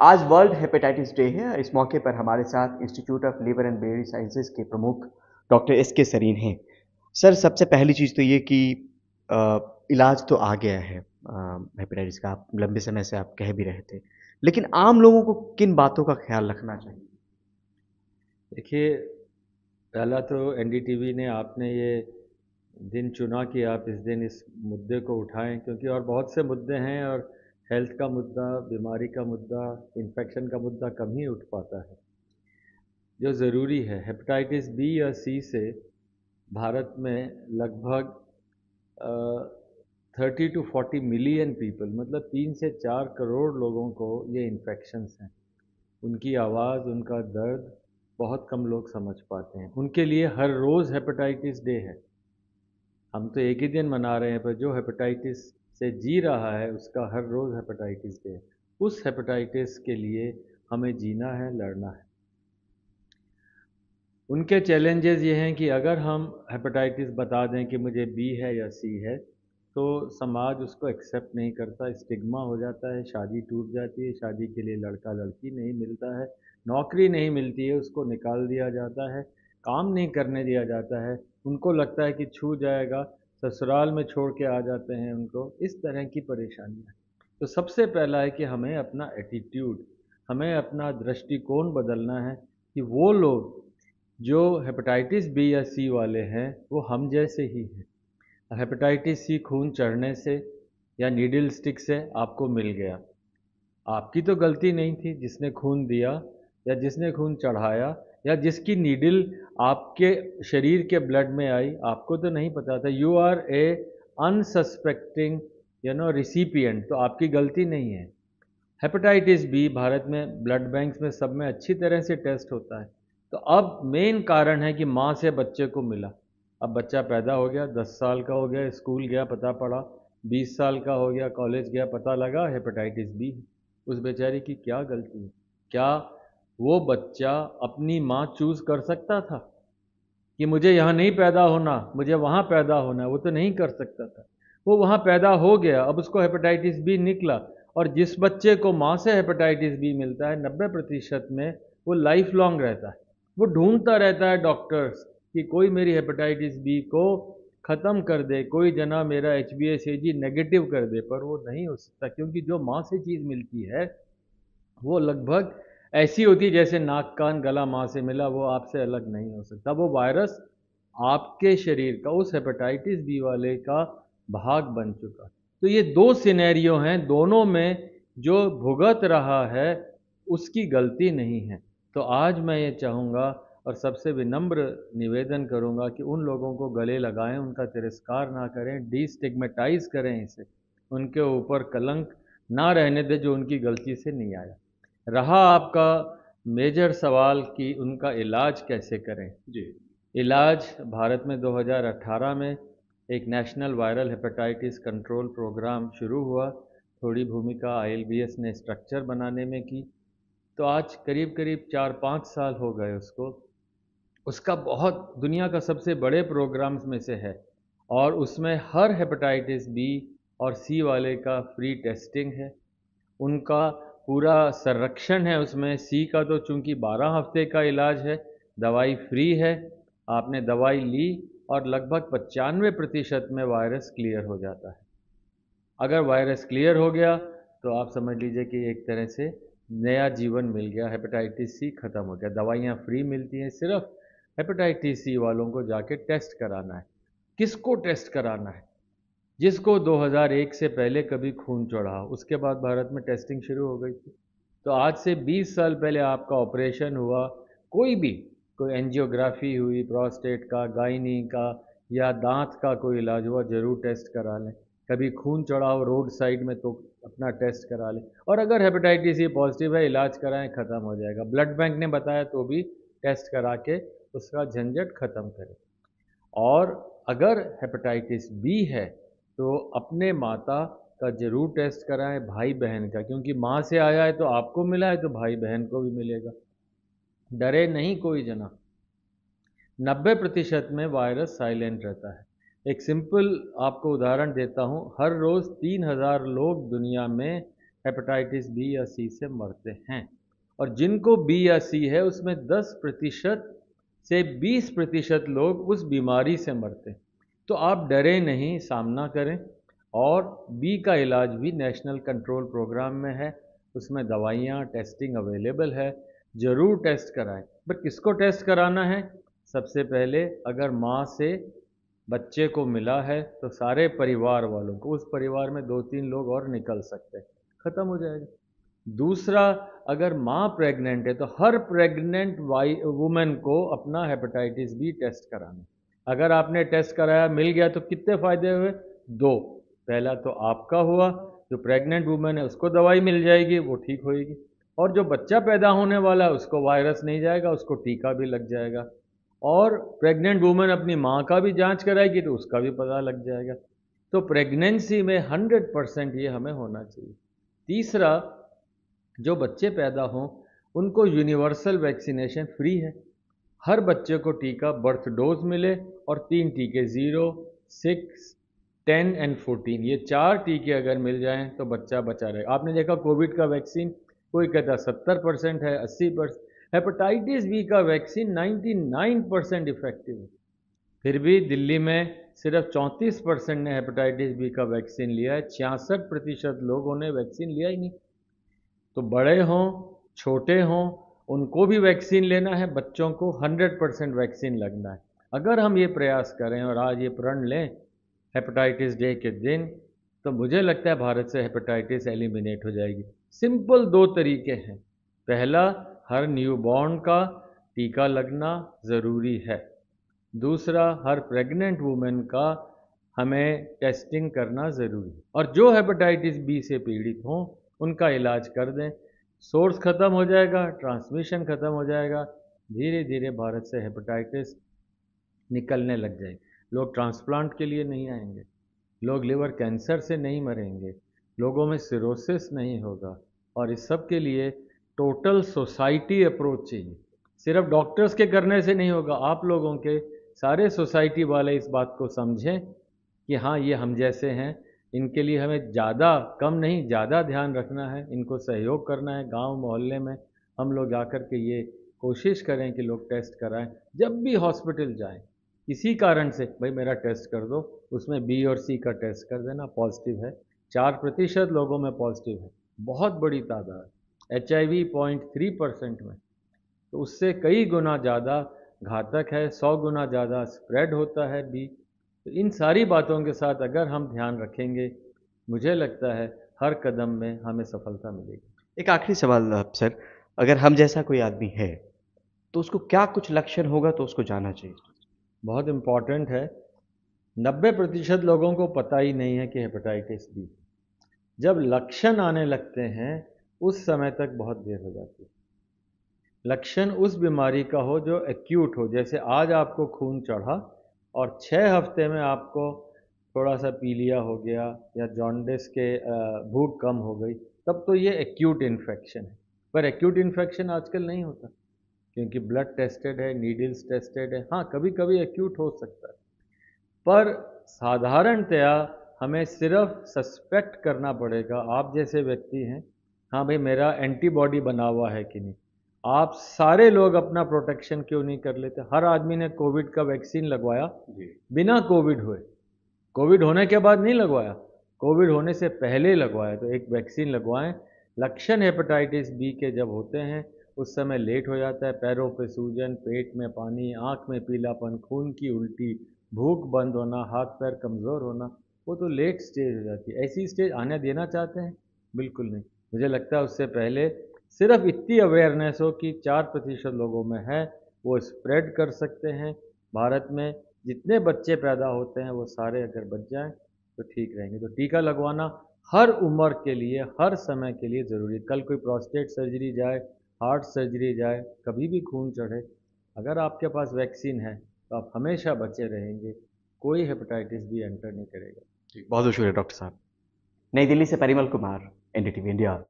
आज world hepatitis day है। इस मौके पर हमारे साथ institute of liver and biliary sciences के प्रमुख डॉक्टर एस के सरीन हैं। सर, सबसे पहली चीज़ तो ये कि अ, इलाज तो आ गया है हेपेटाइटिस का, आप लंबे समय से आप कह भी रहे थे। लेकिन आम लोगों को किन बातों का ख्याल रखना चाहिए? देखिए, पहला तो एनडीटीवी ने आपने ये दिन चुना कि आप इस दिन इस मुद्दे को उठाएं, क्योंकि और बहुत से मुद्दे हैं और हेल्थ का मुद्दा, बीमारी का मुद्दा, इन्फेक्शन का मुद्दा कम ही उठ पाता है। जो ज़रूरी है, हेपेटाइटिस बी या सी से भारत में लगभग 30 to 40 मिलियन पीपल, मतलब 3 से 4 करोड़ लोगों को ये इन्फेक्शंस हैं। उनकी आवाज़, उनका दर्द बहुत कम लोग समझ पाते हैं। उनके लिए हर रोज़ हेपेटाइटिस डे है। हम तो एक ही दिन मना रहे हैं, पर जो हेपेटाइटिस से जी रहा है उसका हर रोज़ हेपेटाइटिस डे है। उस हेपेटाइटिस के लिए हमें जीना है, लड़ना है। उनके चैलेंजेस ये हैं कि अगर हम हेपेटाइटिस बता दें कि मुझे बी है या सी है, तो समाज उसको एक्सेप्ट नहीं करता, स्टिग्मा हो जाता है, शादी टूट जाती है, शादी के लिए लड़का लड़की नहीं मिलता है, नौकरी नहीं मिलती है, उसको निकाल दिया जाता है, काम नहीं करने दिया जाता है, उनको लगता है कि छू जाएगा, ससुराल में छोड़ के आ जाते हैं उनको, इस तरह की परेशानियाँ। तो सबसे पहला है कि हमें अपना एटीट्यूड, हमें अपना दृष्टिकोण बदलना है कि वो लोग जो हेपेटाइटिस बी या सी वाले हैं वो हम जैसे ही हैं। हेपेटाइटिस सी खून चढ़ने से या नीडल स्टिक से आपको मिल गया, आपकी तो गलती नहीं थी जिसने खून दिया या जिसने खून चढ़ाया या जिसकी नीडल आपके शरीर के ब्लड में आई, आपको तो नहीं पता था। You are a unsuspecting recipient, तो आपकी गलती नहीं है। हेपेटाइटिस बी भारत में ब्लड बैंक्स में सब में अच्छी तरह से टेस्ट होता है। तो अब मेन कारण है कि माँ से बच्चे को मिला। अब बच्चा पैदा हो गया, 10 साल का हो गया, स्कूल गया, पता पड़ा, 20 साल का हो गया, कॉलेज गया, पता लगा हेपेटाइटिस बी है। उस बेचारे की क्या गलती है? क्या वो बच्चा अपनी माँ चूज़ कर सकता था कि मुझे यहाँ नहीं पैदा होना, मुझे वहाँ पैदा होना है? वो तो नहीं कर सकता था। वो वहाँ पैदा हो गया, अब उसको हेपेटाइटिस बी निकला। और जिस बच्चे को माँ से हेपेटाइटिस बी मिलता है, 90% में वो लाइफ लॉन्ग रहता है। वो ढूंढता रहता है डॉक्टर्स कि कोई मेरी हेपेटाइटिस बी को ख़त्म कर दे, कोई जना मेरा HbA नेगेटिव कर दे, पर वो नहीं हो सकता, क्योंकि जो माँ से चीज़ मिलती है वो लगभग ऐसी होती है जैसे नाक कान गला माँ से मिला, वो आपसे अलग नहीं हो सकता। वो वायरस आपके शरीर का, उस हेपेटाइटिस बी वाले का भाग बन चुका। तो ये दो सिनेरियो हैं, दोनों में जो भुगत रहा है उसकी गलती नहीं है। तो आज मैं ये चाहूँगा और सबसे विनम्र निवेदन करूँगा कि उन लोगों को गले लगाएं, उनका तिरस्कार ना करें, डिस्टिग्मेटाइज करें इसे, उनके ऊपर कलंक ना रहने दें जो उनकी गलती से नहीं आया। रहा आपका मेजर सवाल कि उनका इलाज कैसे करें। जी। इलाज भारत में 2018 में एक national viral hepatitis control programme शुरू हुआ। थोड़ी भूमिका ILBS ने स्ट्रक्चर बनाने में की। तो आज करीब करीब 4-5 साल हो गए उसको। उसका बहुत दुनिया का सबसे बड़े प्रोग्राम्स में से है, और उसमें हर हेपेटाइटिस बी और सी वाले का फ्री टेस्टिंग है। उनका पूरा संरक्षण है उसमें। सी का तो चूंकि 12 हफ्ते का इलाज है, दवाई फ्री है, आपने दवाई ली और लगभग 95% में वायरस क्लियर हो जाता है। अगर वायरस क्लियर हो गया तो आप समझ लीजिए कि एक तरह से नया जीवन मिल गया, हेपेटाइटिस सी खत्म हो गया। दवाइयाँ फ्री मिलती हैं, सिर्फ हेपेटाइटिस सी वालों को जाके टेस्ट कराना है। किसको टेस्ट कराना है? जिसको 2001 से पहले कभी खून चढ़ा, उसके बाद भारत में टेस्टिंग शुरू हो गई थी। तो आज से 20 साल पहले आपका ऑपरेशन हुआ, कोई भी, कोई एंजियोग्राफी हुई प्रोस्टेट का, गायनी का, या दांत का कोई इलाज हुआ, जरूर टेस्ट करा लें। कभी खून चढ़ा हो रोड साइड में तो अपना टेस्ट करा लें। और अगर हेपेटाइटिस सी पॉजिटिव है, इलाज कराएं, ख़त्म हो जाएगा। ब्लड बैंक ने बताया तो भी टेस्ट करा के उसका झंझट ख़त्म करें। और अगर हेपेटाइटिस बी है तो अपने माता का जरूर टेस्ट कराएं, भाई बहन का, क्योंकि माँ से आया है तो आपको मिला है तो भाई बहन को भी मिलेगा। डरे नहीं कोई जना। 90% में वायरस साइलेंट रहता है। एक सिंपल आपको उदाहरण देता हूँ। हर रोज़ 3000 लोग दुनिया में हेपेटाइटिस बी या सी से मरते हैं। और जिनको बी या सी है उसमें 10% से 20% लोग उस बीमारी से मरते हैं। तो आप डरे नहीं, सामना करें। और बी का इलाज भी नेशनल कंट्रोल प्रोग्राम में है, उसमें दवाइयाँ, टेस्टिंग अवेलेबल है। ज़रूर टेस्ट कराएं। बट किसको टेस्ट कराना है? सबसे पहले अगर माँ से बच्चे को मिला है तो सारे परिवार वालों को, उस परिवार में 2-3 लोग और निकल सकते हैं, ख़त्म हो जाएगा। दूसरा, अगर माँ प्रेग्नेंट है तो हर प्रेग्नेंट वुमेन को अपना हेपेटाइटिस बी टेस्ट कराना। अगर आपने टेस्ट कराया, मिल गया, तो कितने फ़ायदे हुए? 2। पहला तो आपका हुआ, जो प्रेग्नेंट वुमेन है उसको दवाई मिल जाएगी, वो ठीक होएगी। और जो बच्चा पैदा होने वाला है उसको वायरस नहीं जाएगा, उसको टीका भी लग जाएगा। और प्रेग्नेंट वुमेन अपनी माँ का भी जांच कराएगी तो उसका भी पता लग जाएगा। तो प्रेगनेंसी में 100% ये हमें होना चाहिए। तीसरा, जो बच्चे पैदा हों उनको यूनिवर्सल वैक्सीनेशन फ्री है। हर बच्चे को टीका बर्थ डोज मिले, और 3 टीके 0, 6, 10 एंड 14, ये 4 टीके अगर मिल जाएं तो बच्चा बचा रहेगा। आपने देखा कोविड का वैक्सीन कोई कहता 70% है, 80%। हेपेटाइटिस बी का वैक्सीन 99% इफेक्टिव है। फिर भी दिल्ली में सिर्फ 34% ने हेपेटाइटिस बी का वैक्सीन लिया है, 66% लोगों ने वैक्सीन लिया ही नहीं। तो बड़े हों, छोटे हों, उनको भी वैक्सीन लेना है। बच्चों को 100% वैक्सीन लगना है। अगर हम ये प्रयास करें और आज ये प्रण लें हेपेटाइटिस डे के दिन, तो मुझे लगता है भारत से हेपेटाइटिस एलिमिनेट हो जाएगी। सिंपल 2 तरीके हैं। पहला, हर न्यूबॉर्न का टीका लगना ज़रूरी है। दूसरा, हर प्रेग्नेंट वुमेन का हमें टेस्टिंग करना ज़रूरी है। और जो हेपेटाइटिस बी से पीड़ित हों उनका इलाज कर दें। सोर्स ख़त्म हो जाएगा, ट्रांसमिशन ख़त्म हो जाएगा, धीरे धीरे भारत से हेपेटाइटिस निकलने लग जाएगी। लोग ट्रांसप्लांट के लिए नहीं आएंगे, लोग लिवर कैंसर से नहीं मरेंगे, लोगों में सिरोसिस नहीं होगा। और इस सब के लिए टोटल सोसाइटी अप्रोच चाहिए। सिर्फ डॉक्टर्स के करने से नहीं होगा, आप लोगों के, सारे सोसाइटी वाले इस बात को समझें कि हाँ, ये हम जैसे हैं, इनके लिए हमें ज़्यादा कम नहीं, ज़्यादा ध्यान रखना है, इनको सहयोग करना है। गांव मोहल्ले में हम लोग जाकर के ये कोशिश करें कि लोग टेस्ट कराएं। जब भी हॉस्पिटल जाएं, किसी कारण से भाई मेरा टेस्ट कर दो, उसमें बी और सी का टेस्ट कर देना, पॉजिटिव है। 4% लोगों में पॉजिटिव है, बहुत बड़ी तादाद। HIV 0.3% में, तो उससे कई गुना ज़्यादा घातक है, 100 गुना ज़्यादा स्प्रेड होता है बी। तो इन सारी बातों के साथ अगर हम ध्यान रखेंगे, मुझे लगता है हर कदम में हमें सफलता मिलेगी। एक आखिरी सवाल सर, अगर हम जैसा कोई आदमी है, तो उसको क्या कुछ लक्षण होगा तो उसको जाना चाहिए? बहुत इम्पॉर्टेंट है। 90% लोगों को पता ही नहीं है कि हेपेटाइटिस बी। जब लक्षण आने लगते हैं उस समय तक बहुत देर हो जाती है। लक्षण उस बीमारी का हो जो एक्यूट हो, जैसे आज आपको खून चढ़ा और 6 हफ्ते में आपको थोड़ा सा पीलिया हो गया या जॉन्डिस के भूख कम हो गई, तब तो ये एक्यूट इन्फेक्शन है। पर एक्यूट इन्फेक्शन आजकल नहीं होता, क्योंकि ब्लड टेस्टेड है, नीडल्स टेस्टेड है। हाँ, कभी कभी एक्यूट हो सकता है, पर साधारणतया हमें सिर्फ सस्पेक्ट करना पड़ेगा। आप जैसे व्यक्ति हैं, हाँ भाई मेरा एंटीबॉडी बना हुआ है कि नहीं। आप सारे लोग अपना प्रोटेक्शन क्यों नहीं कर लेते? हर आदमी ने कोविड का वैक्सीन लगवाया बिना कोविड हुए। कोविड होने के बाद नहीं लगवाया, कोविड होने से पहले लगवाया। तो एक वैक्सीन लगवाएं। लक्षण हेपेटाइटिस बी के जब होते हैं उस समय लेट हो जाता है। पैरों पे सूजन, पेट में पानी, आँख में पीलापन, खून की उल्टी, भूख बंद होना, हाथ पैर कमज़ोर होना, वो तो लेट स्टेज हो जाती है। ऐसी स्टेज आने देना चाहते हैं? बिल्कुल नहीं। मुझे लगता है उससे पहले सिर्फ इतनी अवेयरनेस हो कि 4% लोगों में है, वो स्प्रेड कर सकते हैं। भारत में जितने बच्चे पैदा होते हैं वो सारे अगर बच जाएं तो ठीक रहेंगे। तो टीका लगवाना हर उम्र के लिए, हर समय के लिए ज़रूरी है। कल कोई प्रोस्टेट सर्जरी जाए, हार्ट सर्जरी जाए, कभी भी खून चढ़े, अगर आपके पास वैक्सीन है तो आप हमेशा बचे रहेंगे, कोई हेपेटाइटिस भी एंटर नहीं करेगा। बहुत बहुत शुक्रिया डॉक्टर साहब। नई दिल्ली से परिमल कुमार, NDTV इंडिया।